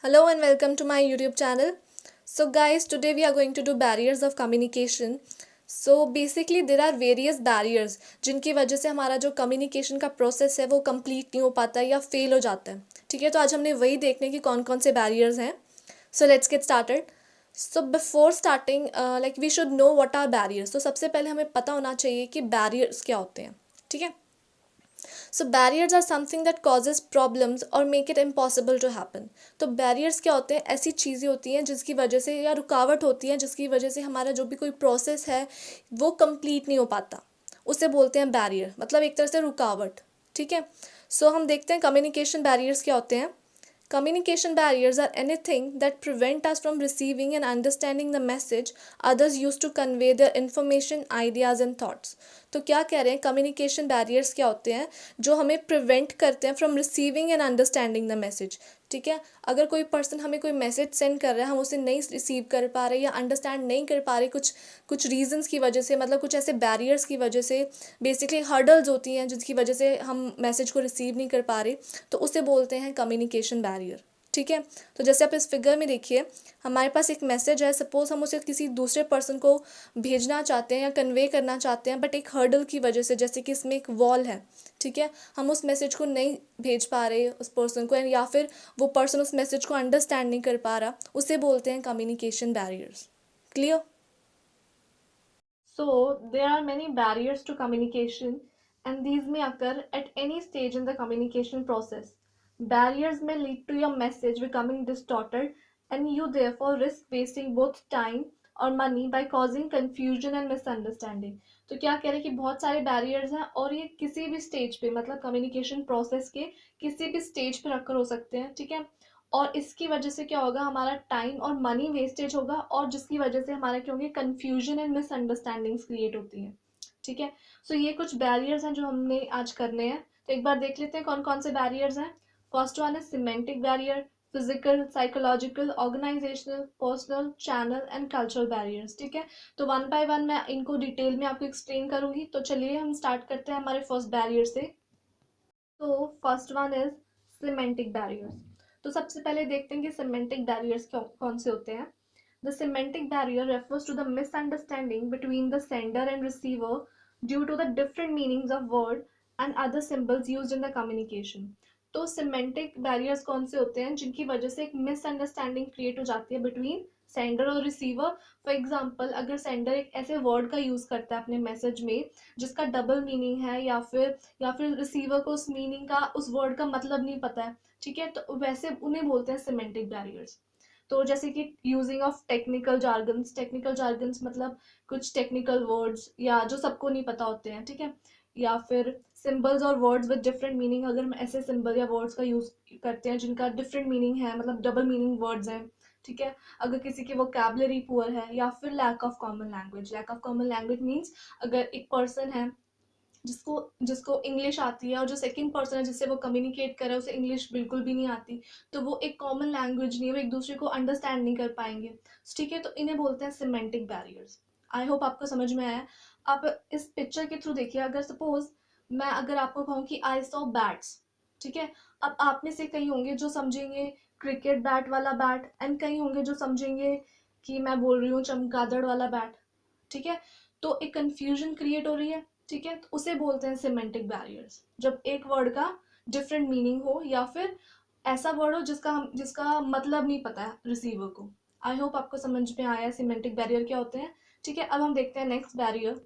Hello and welcome to my YouTube channel. So guys, today we are going to do barriers of communication. So basically there are various barriers जिनकी वजह से हमारा जो communication का process है वो complete नहीं हो पाता है या फेल हो जाता है. ठीक है, तो आज हमने वही देखने कि कौन कौन से बैरियर्स हैं. So let's get started. So before starting like we should know what are barriers. तो सबसे पहले हमें पता होना चाहिए कि बैरियर्स क्या होते हैं. ठीक है. So barriers are something that causes problems और make it impossible to happen. तो बैरियर्स क्या होते हैं? ऐसी चीज़ें होती हैं जिसकी वजह से या रुकावट होती है जिसकी वजह से हमारा जो भी कोई प्रोसेस है वो कंप्लीट नहीं हो पाता. उसे बोलते हैं बैरियर, मतलब एक तरह से रुकावट. ठीक है. सो हम देखते हैं कम्युनिकेशन बैरियर्स क्या होते हैं. Communication barriers are anything that prevent us from receiving and understanding the message others use to convey their information, ideas and thoughts. तो क्या कह रहे हैं? कम्युनिकेशन बैरियर्स क्या होते हैं जो हमें प्रिवेंट करते हैं from receiving end understanding the message. ठीक है. अगर कोई पर्सन हमें कोई मैसेज सेंड कर रहा है, हम उसे नहीं रिसीव कर पा रहे या अंडरस्टैंड नहीं कर पा रहे कुछ कुछ रीजंस की वजह से, मतलब कुछ ऐसे बैरियर्स की वजह से, बेसिकली हर्डल्स होती हैं जिसकी वजह से हम मैसेज को रिसीव नहीं कर पा रहे, तो उसे बोलते हैं कम्युनिकेशन बैरियर. ठीक है. तो जैसे आप इस फिगर में देखिए, हमारे पास एक मैसेज है, सपोज हम उसे किसी दूसरे पर्सन को भेजना चाहते हैं या कन्वे करना चाहते हैं, बट एक हर्डल की वजह से, जैसे कि इसमें एक वॉल है. ठीक है. हम उस मैसेज को नहीं भेज पा रहे उस पर्सन को, या फिर वो पर्सन उस मैसेज को अंडरस्टैंड नहीं कर पा रहा, उसे बोलते हैं communication barriers. Clear? So, there are many barriers to communication, and these may occur at any stage in the communication process. Barriers may lead to your message becoming distorted, and you therefore risk wasting both time और money by causing confusion and misunderstanding. तो क्या कह रहे हैं कि बहुत सारे barriers हैं और ये किसी भी स्टेज पे, मतलब कम्युनिकेशन प्रोसेस के किसी भी स्टेज पे रखकर हो सकते हैं. ठीक है. और इसकी वजह से क्या होगा, हमारा टाइम और मनी वेस्टेज होगा, और जिसकी वजह से हमारा क्या होंगे, कन्फ्यूजन एंड मिसअंडरस्टैंडिंग्स क्रिएट होती हैं. ठीक है. सो ये कुछ बैरियर्स हैं जो हमने आज करने हैं. तो एक बार देख लेते हैं कौन कौन से बैरियर्स हैं. First one is semantic barrier, physical, psychological, organisational, personal, channel and cultural barriers. ठीक है. तो वन बाय वन मैं इनको डिटेल में आपको एक्सप्लेन करूंगी. तो चलिए हम स्टार्ट करते हैं हमारे फर्स्ट बैरियर से. तो first one is semantic barriers. तो सबसे पहले देखते हैं कि सिमेंटिक बैरियर्स कौन से होते हैं. The semantic barrier refers to the misunderstanding between the sender and receiver due to the different meanings of word and other symbols used in the communication. तो सिमेंटिक बैरियर्स कौन से होते हैं जिनकी वजह से एक मिसअंडरस्टैंडिंग क्रिएट हो जाती है बिटवीन सेंडर और रिसीवर. फॉर एग्जाम्पल, अगर सेंडर एक ऐसे वर्ड का यूज करता है अपने मैसेज में जिसका डबल मीनिंग है, या फिर रिसीवर को उस मीनिंग का, उस वर्ड का मतलब नहीं पता है. ठीक है. तो वैसे उन्हें बोलते हैं सिमेंटिक बैरियर्स. तो जैसे कि यूजिंग ऑफ टेक्निकल जार्गन्स मतलब कुछ टेक्निकल वर्ड्स या जो सबको नहीं पता होते हैं. ठीक है. या फिर सिंबल्स और वर्ड्स विद डिफरेंट मीनिंग, अगर हम ऐसे सिंबल या वर्ड्स का यूज करते हैं जिनका डिफरेंट मीनिंग है, मतलब डबल मीनिंग वर्ड्स हैं. ठीक है. अगर किसी की वोकैबुलरी पुअर है, या फिर lack of common language means अगर एक पर्सन है जिसको जिसको इंग्लिश आती है और जो सेकंड पर्सन है जिससे वो कम्युनिकेट कर रहा है उसे इंग्लिश बिल्कुल भी नहीं आती, तो वो एक कॉमन लैंग्वेज नहीं है, वो एक दूसरे को अंडरस्टैंड नहीं कर पाएंगे. ठीक है. तो इन्हें बोलते हैं सिमेंटिक बैरियर्स. आई होप आपको समझ में आया. आप इस पिक्चर के थ्रू देखिए. अगर सपोज मैं अगर आपको कहूँ कि आई सॉ बैट्स. ठीक है. अब आप में से कई होंगे जो समझेंगे क्रिकेट बैट वाला बैट, एंड कई होंगे जो समझेंगे कि मैं बोल रही हूँ चमगादड़ वाला बैट. ठीक है. तो एक कंफ्यूजन क्रिएट हो रही है. ठीक है. तो उसे बोलते हैं सिमेंटिक बैरियर्स, जब एक वर्ड का डिफरेंट मीनिंग हो या फिर ऐसा वर्ड हो जिसका मतलब नहीं पता है रिसीवर को. आई होप आपको समझ में आया सिमेंटिक बैरियर क्या होते हैं. ठीक है. अब हम देखते हैं next barrier.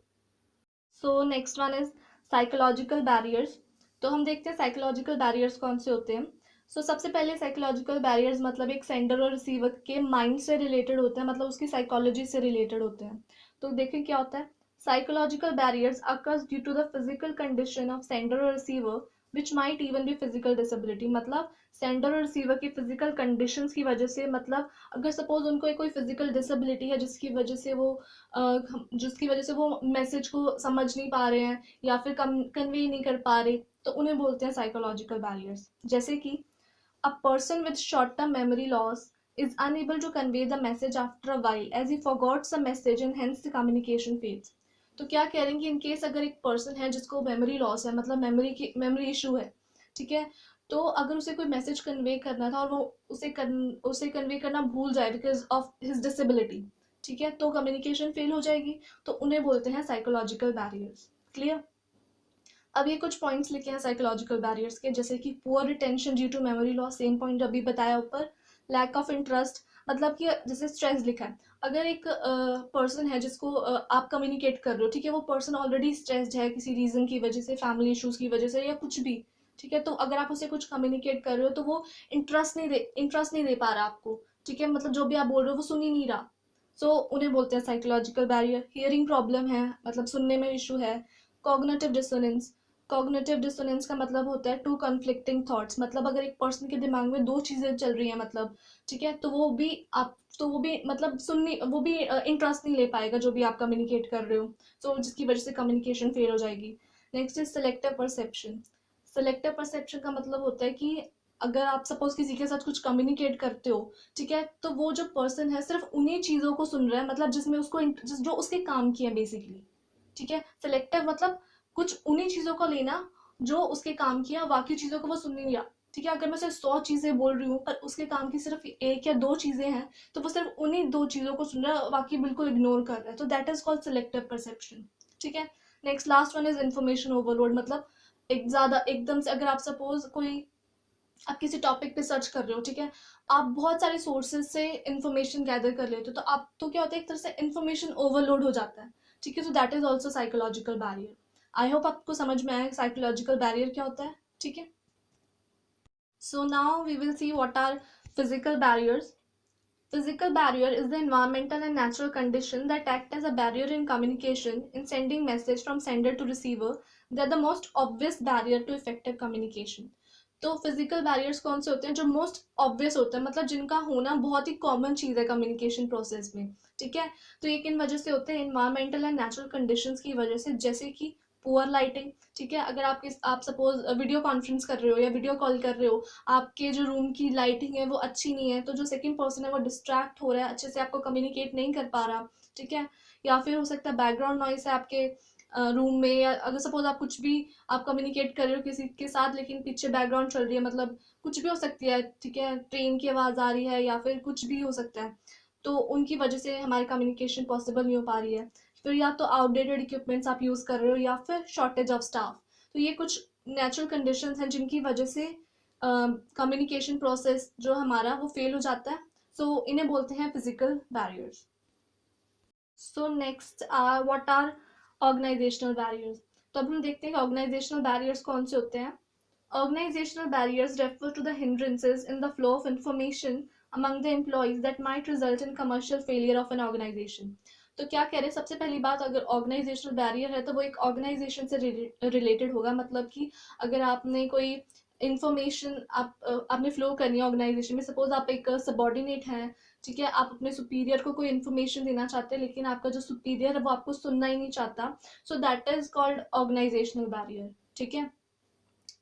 So next one is psychological barriers. तो हम देखते हैं साइकोलॉजिकल बैरियर्स कौन से होते हैं. सबसे पहले साइकोलॉजिकल बैरियर्स मतलब एक सेंडर और रिसीवर के माइंड से रिलेटेड होते हैं, मतलब उसकी साइकोलॉजी से रिलेटेड होते हैं. तो देखें क्या होता है. Psychological barriers occurs due to the physical condition of sender और receiver which might even be physical disability. मतलब सेंडर और रिसीवर की फिजिकल कंडीशंस की वजह से, मतलब अगर सपोज उनको कोई फिजिकल डिसेबिलिटी है जिसकी वजह से वो मैसेज को समझ नहीं पा रहे हैं या फिर कन्वे नहीं कर पा रहे, तो उन्हें बोलते हैं साइकोलॉजिकल बैरियर्स. जैसे कि a person with short term memory loss is unable to convey the message after a while as he forgot the message and hence the communication fades. तो क्या कह रहे हैं कि इन केस अगर एक पर्सन है जिसको मेमोरी लॉस है, मतलब मेमोरी इशू है. ठीक है. तो अगर उसे कोई मैसेज कन्वे करना था और वो उसे कन्वे करना भूल जाए बिकॉज ऑफ हिज डिसेबिलिटी, ठीक है, तो कम्युनिकेशन फेल हो जाएगी। तो उन्हें बोलते हैं साइकोलॉजिकल बैरियर्स। क्लियर? अब ये कुछ पॉइंट्स लिखे हैं साइकोलॉजिकल बैरियर्स के, जैसे कि poor retention due to memory loss, same point अभी बताया ऊपर। लैक ऑफ इंटरेस्ट, मतलब कि जैसे स्ट्रेस लिखा है, अगर एक पर्सन है जिसको आप कम्युनिकेट कर रहे हो, ठीक है, वो पर्सन ऑलरेडी स्ट्रेस्ड है किसी रीजन की वजह से, फैमिली इश्यूज की वजह से या कुछ भी, ठीक है, तो अगर आप उसे कुछ कम्युनिकेट कर रहे हो तो वो इंटरेस्ट नहीं दे पा रहा आपको, ठीक है, मतलब जो भी आप बोल रहे हो वो सुन ही नहीं रहा। सो उन्हें बोलते हैं साइकोलॉजिकल बैरियर। हियरिंग प्रॉब्लम है, मतलब सुनने में इशू है। कॉग्निटिव डिसोनेंस, कॉग्निटिव डिसोनेंस का मतलब होता है टू कन्फ्लिक्टिंग थॉट्स, मतलब अगर एक पर्सन के दिमाग में दो चीजें चल रही हैं, मतलब ठीक है, तो वो भी मतलब सुनने, वो भी इंटरेस्ट नहीं ले पाएगा जो भी आप कम्युनिकेट कर रहे हो, तो जिसकी वजह से कम्युनिकेशन फेल हो जाएगी। Next is selective perception. Selective perception का मतलब होता है कि अगर आप सपोज किसी के साथ कुछ कम्युनिकेट करते हो, ठीक है, तो वो जो पर्सन है सिर्फ उन्हीं चीजों को सुन रहा है, मतलब जिसमें उसको जो उसके काम की है बेसिकली, ठीक है। सिलेक्टिव मतलब कुछ उन्हीं चीजों को लेना जो उसके काम किया, बाकी चीजों को वो सुन नहीं रहा, ठीक है। अगर मैं सिर्फ 100 चीजें बोल रही हूँ पर उसके काम की सिर्फ एक या दो चीजें हैं, तो वो सिर्फ उन्हीं दो चीजों को सुन रहा है, बाकी बिल्कुल इग्नोर कर रहा है, तो that is called selective perception, ठीक है। Next last one is information overload, मतलब एक ज्यादा एकदम से, अगर आप सपोज आप किसी टॉपिक पे सर्च कर रहे हो, ठीक है, आप बहुत सारे सोर्सेज से इंफॉर्मेशन गैदर कर लेते हो, तो आप तो क्या होता है, एक तरह से इंफॉर्मेशन ओवरलोड हो जाता है, ठीक है, तो that is also psychological barrier. I hope आपको समझ में आया साइकोलॉजिकल बैरियर क्या होता है, ठीक है। So now we will see what are physical barriers. Physical barrier is the environmental and natural condition that act as a barrier in communication, in sending message from sender to receiver. They are the most obvious barrier to effective communication. तो physical barriers कौन से होते हैं जो most obvious होते हैं, मतलब जिनका होना बहुत ही कॉमन चीज है कम्युनिकेशन प्रोसेस में, ठीक है। तो ये किन वजह से होते हैं? इन्वायरमेंटल एंड नेचुरल कंडीशंस की वजह से, जैसे कि पुअर लाइटिंग, ठीक है, अगर आप सपोज वीडियो कॉन्फ्रेंस कर रहे हो या वीडियो कॉल कर रहे हो, आपके जो रूम की लाइटिंग है वो अच्छी नहीं है, तो जो सेकंड पर्सन है वो डिस्ट्रैक्ट हो रहा है, अच्छे से आपको कम्युनिकेट नहीं कर पा रहा, ठीक है। या फिर हो सकता है बैकग्राउंड नॉइस है आपके रूम में, या अगर सपोज आप कुछ भी आप कम्युनिकेट कर रहे हो किसी के साथ लेकिन पीछे बैकग्राउंड चल रही है, मतलब कुछ भी हो सकती है, ठीक है, ट्रेन की आवाज़ आ रही है या फिर कुछ भी हो सकता है, तो उनकी वजह से हमारी कम्युनिकेशन पॉसिबल नहीं हो पा रही है। फिर या तो आउटडेटेड इक्विपमेंट्स आप यूज़ कर रहे हो या फिर शॉर्टेज ऑफ स्टाफ। तो ये कुछ नेचुरल कंडीशंस हैं जिनकी वजह से कम्युनिकेशन प्रोसेस जो हमारा वो फेल हो जाता है। सो इन्हें बोलते हैं physical barriers. So next what are organisational barriers. तो अब हम देखते हैं कि ऑर्गेनाइजेशनल बैरियर्स कौन से होते हैं। Organizational barriers refer to the hindrances in the flow of information among the employees that might result in commercial failure of an organization. तो क्या कह रहे हैं, सबसे पहली बात, अगर ऑर्गेनाइजेशनल बैरियर है तो वो एक ऑर्गेनाइजेशन से रिलेटेड होगा, मतलब कि अगर आपने कोई इंफॉर्मेशन आपने फ्लो करनी है ऑर्गेनाइजेशन में, सपोज आप एक सबॉर्डिनेट हैं, ठीक है, आप अपने सुपीरियर को कोई इन्फॉर्मेशन देना चाहते हैं लेकिन आपका जो सुपीरियर है वो आपको सुनना ही नहीं चाहता, so that is called organisational barrier, ठीक है।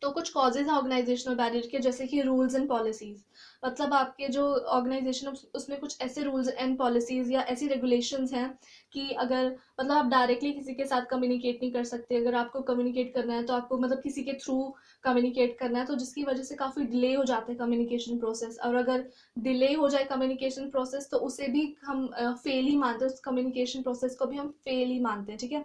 तो कुछ कॉजेज हैं ऑर्गेनाइजेशनल बैरियर के, जैसे कि रूल्स एंड पॉलिसीज, मतलब आपके जो ऑर्गेनाइजेशन उसमें कुछ ऐसे रूल्स एंड पॉलिसीज या ऐसी रेगुलेशंस हैं कि अगर मतलब आप डायरेक्टली किसी के साथ कम्युनिकेट नहीं कर सकते, अगर आपको कम्युनिकेट करना है तो आपको मतलब किसी के थ्रू कम्युनिकेट करना है, तो जिसकी वजह से काफ़ी डिले हो जाता है कम्युनिकेशन प्रोसेस, और अगर डिले हो जाए कम्युनिकेशन प्रोसेस तो उसे भी हम फेल ही मानते हैं, उस कम्युनिकेशन प्रोसेस को भी हम फेल ही मानते हैं, ठीक है।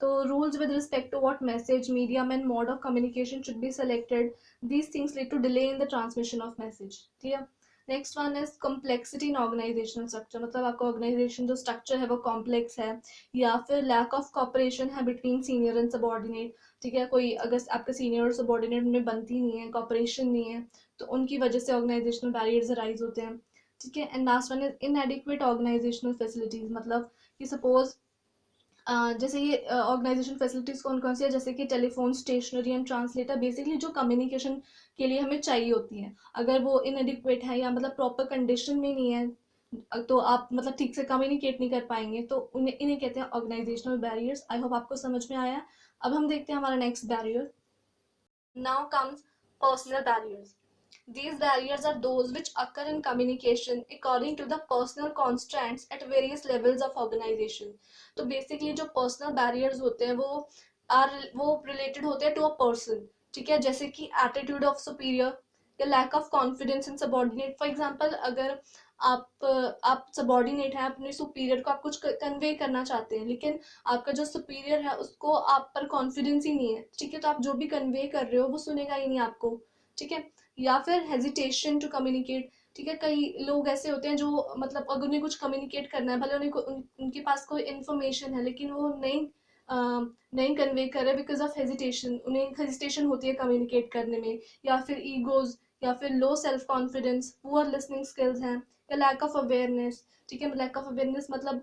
So rules with respect to what message, medium and mode of communication should be selected. These things lead to delay in the transmission of message. Clear? Next one is complexity in organisational structure, मतलब आपका organisation जो structure है वो complex है, या फिर lack of corporation है between senior and subordinate, ठीक है, कोई अगर आपका सीनियर और सबॉर्डिनेट में बनती नहीं है, कॉपरेशन नहीं है, तो उनकी वजह से ऑर्गेनाइजेशनल बैरियर्स अराइज होते हैं, ठीक है। And last one is inadequate organisational facilities, मतलब कि सपोज जैसे ये ऑर्गेनाइजेशन फैसिलिटीज कौन कौन सी है, जैसे कि telephone, stationery and translator, basically जो कम्युनिकेशन के लिए हमें चाहिए होती है, अगर वो इनएडिक्वेट है या मतलब प्रॉपर कंडीशन में नहीं है तो आप मतलब ठीक से कम्युनिकेट नहीं कर पाएंगे, तो इन्हें कहते हैं ऑर्गेनाइजेशनल बैरियर्स। आई होप आपको समझ में आया। अब हम देखते हैं हमारा next barrier. Now comes personal barriers. These barriers are those which occur in communication according to the personal constraints at various levels of organization. तो basically जो personal barriers होते हैं वो related होते हैं to a person, ठीक है, जैसे कि एटीट्यूड ऑफ सुपीरियर या lack of confidence in subordinate. For example, अगर आप सबॉर्डिनेट हैं, अपने सुपीरियर को आप कुछ कन्वे करना चाहते हैं, लेकिन आपका जो सुपीरियर है उसको आप पर कॉन्फिडेंस ही नहीं है, ठीक है, तो आप जो भी कन्वे कर रहे हो वो सुनेगा ही नहीं आपको, ठीक है। या फिर हेजिटेशन टू कम्युनिकेट, ठीक है, कई लोग ऐसे होते हैं जो मतलब अगर उन्हें कुछ कम्युनिकेट करना है, भले उनके पास कोई इन्फॉर्मेशन है लेकिन वो नहीं कन्वे कर रहे बिकॉज ऑफ हेजिटेशन, उन्हें हेजिटेशन होती है कम्युनिकेट करने में, या फिर ईगोज, या फिर low self confidence, poor listening skills हैं, या लैक ऑफ अवेयरनेस, ठीक है। लैक ऑफ अवेयरनेस मतलब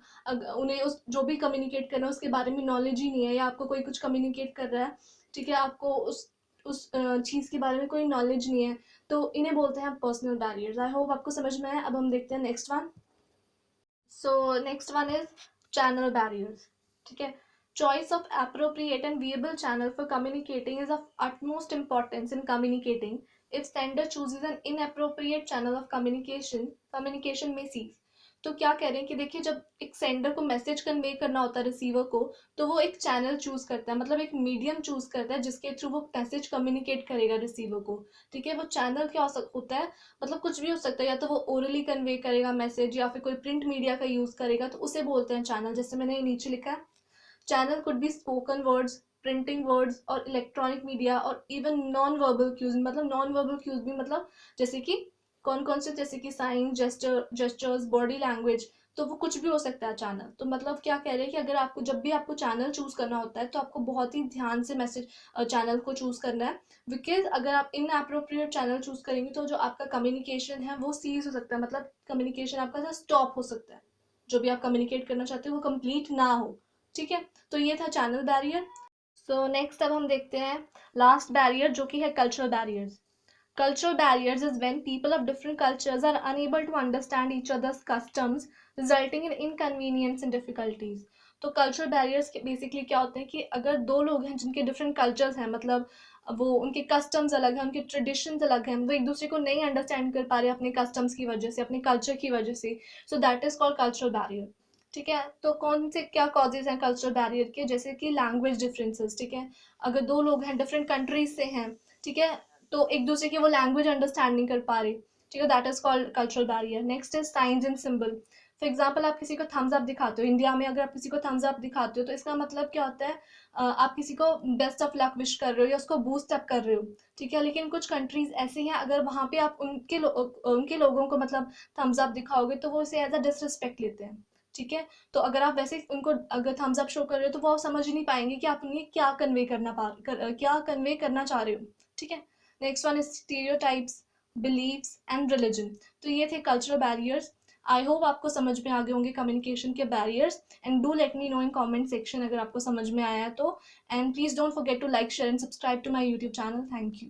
उन्हें उस जो भी कम्युनिकेट करना है उसके बारे में नॉलेज ही नहीं है, या आपको कोई कुछ कम्युनिकेट कर रहा है, ठीक है, आपको उस चीज़ के बारे में कोई नॉलेज नहीं है, तो इन्हें बोलते हैं पर्सनल बैरियर्स। आई होप आपको समझ में आया। अब हम देखते हैं next one. So next one is channel barriers, ठीक है। Choice of appropriate and viable channel for communicating is of utmost importance in communicating. If sender chooses an inappropriate channel of communication may cease. तो क्या कह रहे हैं कि देखिए, जब एक सेंडर को मैसेज कन्वे करना होता है रिसीवर को, तो वो एक चैनल चूज करता है, मतलब एक मीडियम चूज करता है जिसके थ्रू वो मैसेज कम्युनिकेट करेगा रिसीवर को, ठीक है। वो चैनल क्या होता है, मतलब कुछ भी हो सकता है, या तो वो ओरली कन्वे करेगा मैसेज, या फिर कोई प्रिंट मीडिया का यूज करेगा, तो उसे बोलते हैं चैनल। जैसे मैंने नीचे लिखा है, channel could be spoken words, printing words और इलेक्ट्रॉनिक मीडिया, और इवन नॉन वर्बल क्यूज, मतलब नॉन वर्बल क्यूज भी, मतलब जैसे कि कौन से, जैसे कि साइन, जेस्चर्स, बॉडी लैंग्वेज, तो वो कुछ भी हो सकता है चैनल। तो मतलब क्या कह रहे हैं कि अगर आपको जब भी आपको चैनल चूज करना होता है तो आपको बहुत ही ध्यान से मैसेज चैनल को चूज करना है, बिकॉज अगर आप इन अप्रोप्रिएट चैनल चूज करेंगे तो जो आपका कम्युनिकेशन है वो सीज हो सकता है, मतलब कम्युनिकेशन आपका स्टॉप हो सकता है, जो भी आप कम्युनिकेट करना चाहते हो वो कंप्लीट ना हो, ठीक है। तो ये था चैनल बैरियर। सो नेक्स्ट अब हम देखते हैं लास्ट बैरियर, जो कि है cultural barriers. Cultural barriers is when people of different cultures are unable to understand each other's customs, resulting in inconvenience and difficulties. तो कल्चरल बैरियर्स बेसिकली क्या होते हैं कि अगर दो लोग हैं जिनके डिफरेंट कल्चर्स हैं, मतलब वो उनके कस्टम्स अलग हैं, उनके ट्रेडिशंस अलग हैं, वो एक दूसरे को नहीं अंडरस्टैंड कर पा रहे अपने कस्टम्स की वजह से, अपने कल्चर की वजह से, सो that is called cultural barrier, ठीक है। तो कौन से क्या कॉजेज हैं कल्चरल बैरियर के, जैसे कि लैंग्वेज डिफरेंसेस, ठीक है, अगर दो लोग हैं डिफरेंट कंट्रीज से हैं, ठीक है, तो एक दूसरे की वो लैंग्वेज अंडरस्टैंड नहीं कर पा रही, ठीक है, that is called cultural barrier. Next is science and symbol. For example, आप किसी को थम्स अप दिखाते हो, इंडिया में अगर आप किसी को थम्स अप दिखाते हो तो इसका मतलब क्या होता है, आप किसी को बेस्ट ऑफ लक विश कर रहे हो या उसको बूस्ट अप कर रहे हो, ठीक है। लेकिन कुछ कंट्रीज ऐसी हैं, अगर वहाँ पे आप उनके लोगों को मतलब थम्स अप दिखाओगे तो वो इसे एज अ डिसरिस्पेक्ट लेते हैं, ठीक है। तो अगर आप वैसे उनको अगर थम्स अप शो कर रहे हो तो वो समझ ही नहीं पाएंगे कि आप उन्हें क्या कन्वे करना चाह रहे हो, ठीक है। Next one is stereotypes, beliefs and religion. तो ये थे कल्चरल बैरियर्स। आई होप आपको समझ में आ गए होंगे कम्युनिकेशन के barriers, and do let me know in comment section अगर आपको समझ में आया तो, and please don't forget to like, share and subscribe to my YouTube channel. Thank you.